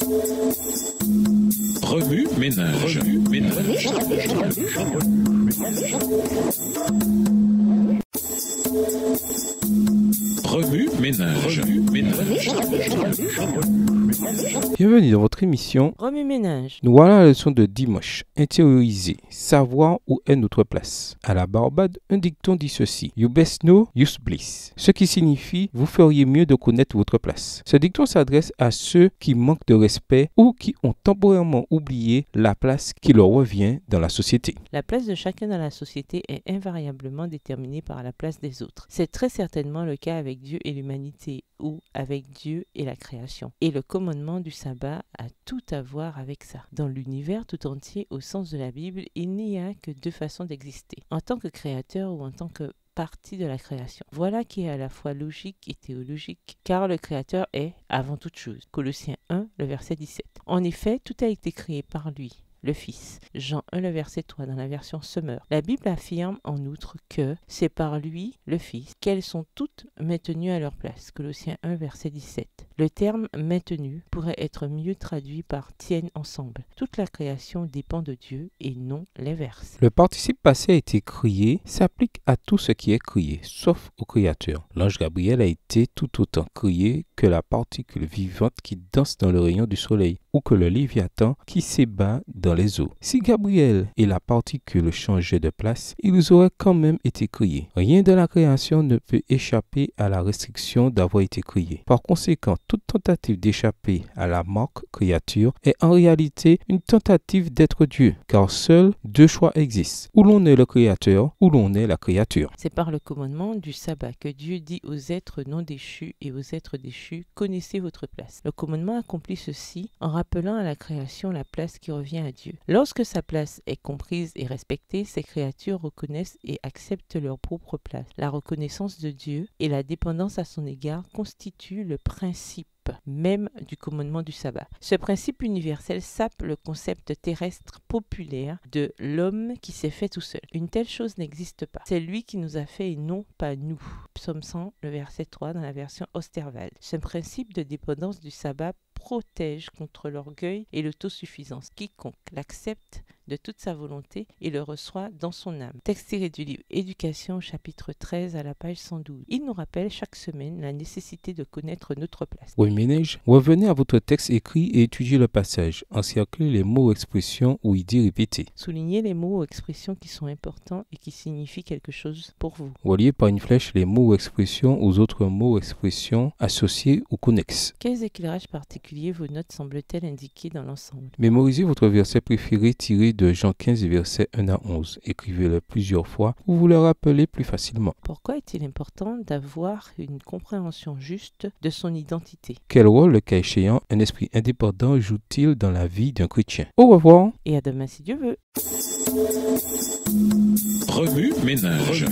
Remue ménage. Remue ménage. Bienvenue dans votre émission Remue ménage. Nous voilà à la leçon de dimanche. Intérioriser, savoir où est notre place. À la Barbade, un dicton dit ceci: You best know, you bliss. Ce qui signifie vous feriez mieux de connaître votre place. Ce dicton s'adresse à ceux qui manquent de respect ou qui ont temporairement oublié la place qui leur revient dans la société. La place de chacun dans la société est invariablement déterminée par la place des autres. C'est très certainement le cas avec Dieu et l'humanité, ou avec Dieu et la création. Et le commandement du sabbat a tout à voir avec ça. Dans l'univers tout entier, au sens de la Bible, il n'y a que deux façons d'exister: en tant que créateur ou en tant que partie de la création. Voilà qui est à la fois logique et théologique, car le créateur est avant toute chose. Colossiens 1, le verset 17. En effet, tout a été créé par lui, le Fils. Jean 1, le verset 3 dans la version Summer. La Bible affirme en outre que c'est par lui, le Fils, qu'elles sont toutes maintenues à leur place. Colossiens 1, verset 17. Le terme « maintenu » pourrait être mieux traduit par « tiennent ensemble ». Toute la création dépend de Dieu et non l'inverse. Le participe passé a été créé s'applique à tout ce qui est créé, sauf au Créateur. L'ange Gabriel a été tout autant créé que la particule vivante qui danse dans le rayon du soleil, ou que le Léviathan qui s'ébat dans les eaux. Si Gabriel et la particule changeaient de place, ils auraient quand même été créés. Rien de la création ne peut échapper à la restriction d'avoir été créé. Par conséquent, toute tentative d'échapper à la marque créature est en réalité une tentative d'être Dieu, car seuls deux choix existent: ou l'on est le créateur, ou l'on est la créature. C'est par le commandement du sabbat que Dieu dit aux êtres non déchus et aux êtres déchus: connaissez votre place. Le commandement accomplit ceci en rappelant à la création la place qui revient à Dieu. Lorsque sa place est comprise et respectée, ces créatures reconnaissent et acceptent leur propre place. La reconnaissance de Dieu et la dépendance à son égard constituent le principe même du commandement du sabbat. Ce principe universel sape le concept terrestre populaire de l'homme qui s'est fait tout seul. Une telle chose n'existe pas. C'est lui qui nous a fait et non pas nous. Psaume 100, le verset 3 dans la version Osterwald. Ce principe de dépendance du sabbat protège contre l'orgueil et l'autosuffisance. Quiconque l'accepte de toute sa volonté et le reçoit dans son âme. Texte tiré du livre Éducation, chapitre 13 à la page 112. Il nous rappelle chaque semaine la nécessité de connaître notre place. Oui, ménage, revenez à votre texte écrit et étudiez le passage. Encerclez les mots ou expressions ou idées répétées. Soulignez les mots ou expressions qui sont importants et qui signifient quelque chose pour vous. Reliez par une flèche les mots ou expressions aux autres mots ou expressions associés ou connexes. Quels éclairages particuliers vos notes semblent-elles indiquer dans l'ensemble? Mémorisez votre verset préféré tiré de Jean 15, versets 1 à 11. Écrivez-le plusieurs fois pour vous le rappeler plus facilement. Pourquoi est-il important d'avoir une compréhension juste de son identité? Quel rôle, le cas échéant, un esprit indépendant joue-t-il dans la vie d'un chrétien? Au revoir. Et à demain si Dieu veut. Remue ménage.